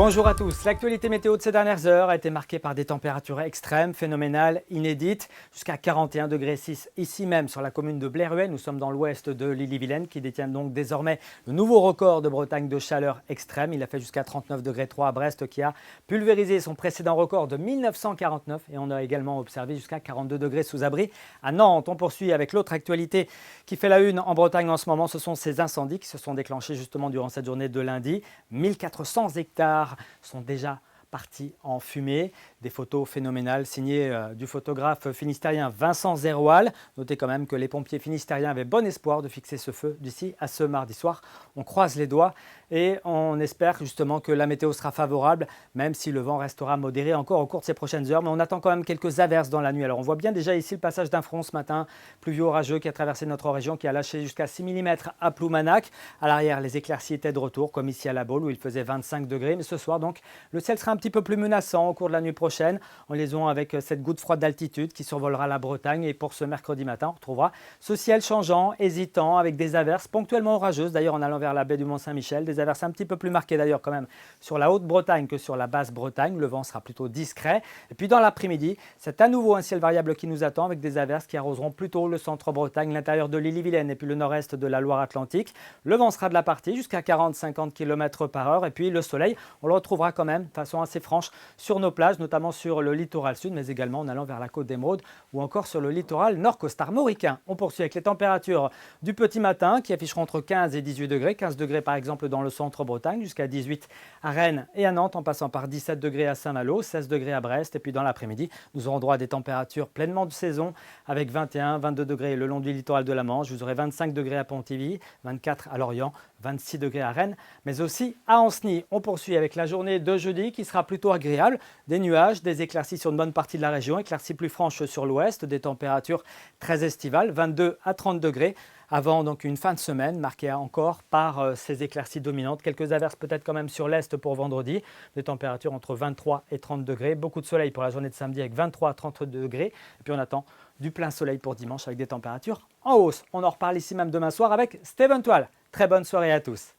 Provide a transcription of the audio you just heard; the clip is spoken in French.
Bonjour à tous. L'actualité météo de ces dernières heures a été marquée par des températures extrêmes, phénoménales, inédites, jusqu'à 41 degrés 6 ici même sur la commune de Blairuet. Nous sommes dans l'ouest de l'Ille-et-Vilaine qui détient donc désormais le nouveau record de Bretagne de chaleur extrême. Il a fait jusqu'à 39 degrés 3 à Brest qui a pulvérisé son précédent record de 1949 et on a également observé jusqu'à 42 degrés sous abri à Nantes. On poursuit avec l'autre actualité qui fait la une en Bretagne en ce moment. Ce sont ces incendies qui se sont déclenchés justement durant cette journée de lundi. 1400 hectares sont déjà partis en fumée. Des photos phénoménales signées du photographe finistérien Vincent Zeroual. Notez quand même que les pompiers finistériens avaient bon espoir de fixer ce feu d'ici à ce mardi soir. On croise les doigts et on espère justement que la météo sera favorable, même si le vent restera modéré encore au cours de ces prochaines heures. Mais on attend quand même quelques averses dans la nuit. Alors on voit bien déjà ici le passage d'un front ce matin, pluvieux orageux qui a traversé notre région, qui a lâché jusqu'à 6 mm à Ploumanac. À l'arrière, les éclaircies étaient de retour, comme ici à La Baule où il faisait 25 degrés. Mais ce soir, donc, le ciel sera un petit peu plus menaçant au cours de la nuit prochaine, en liaison avec cette goutte froide d'altitude qui survolera la Bretagne. Et pour ce mercredi matin, on retrouvera ce ciel changeant, hésitant, avec des averses ponctuellement orageuses. D'ailleurs, en allant vers la baie du Mont-Saint-Michel, des averses un petit peu plus marquées d'ailleurs quand même sur la Haute-Bretagne que sur la Basse-Bretagne. Le vent sera plutôt discret. Et puis dans l'après-midi, c'est à nouveau un ciel variable qui nous attend avec des averses qui arroseront plutôt le centre-Bretagne, l'intérieur de l'Ille-et-Vilaine et puis le nord-est de la Loire-Atlantique. Le vent sera de la partie jusqu'à 40-50 km par heure. Et puis le soleil, on le retrouvera quand même de façon assez franche sur nos plages, notamment sur le littoral sud, mais également en allant vers la côte d'Émeraude ou encore sur le littoral nord-costarmoricain. On poursuit avec les températures du petit matin qui afficheront entre 15 et 18 degrés. 15 degrés par exemple dans le centre-Bretagne, jusqu'à 18 à Rennes et à Nantes, en passant par 17 degrés à Saint-Malo, 16 degrés à Brest. Et puis dans l'après-midi, nous aurons droit à des températures pleinement de saison avec 21, 22 degrés le long du littoral de la Manche. Vous aurez 25 degrés à Pontivy, 24 à Lorient, 26 degrés à Rennes, mais aussi à Ancenis. On poursuit avec la journée de jeudi qui sera plutôt agréable. Des nuages, des éclaircies sur une bonne partie de la région, éclaircies plus franches sur l'ouest, des températures très estivales, 22 à 30 degrés. Avant donc une fin de semaine marquée encore par ces éclaircies dominantes. Quelques averses peut-être quand même sur l'est pour vendredi. Des températures entre 23 et 30 degrés. Beaucoup de soleil pour la journée de samedi avec 23 à 30 degrés. Et puis on attend du plein soleil pour dimanche avec des températures en hausse. On en reparle ici même demain soir avec Steven Toile. Très bonne soirée à tous.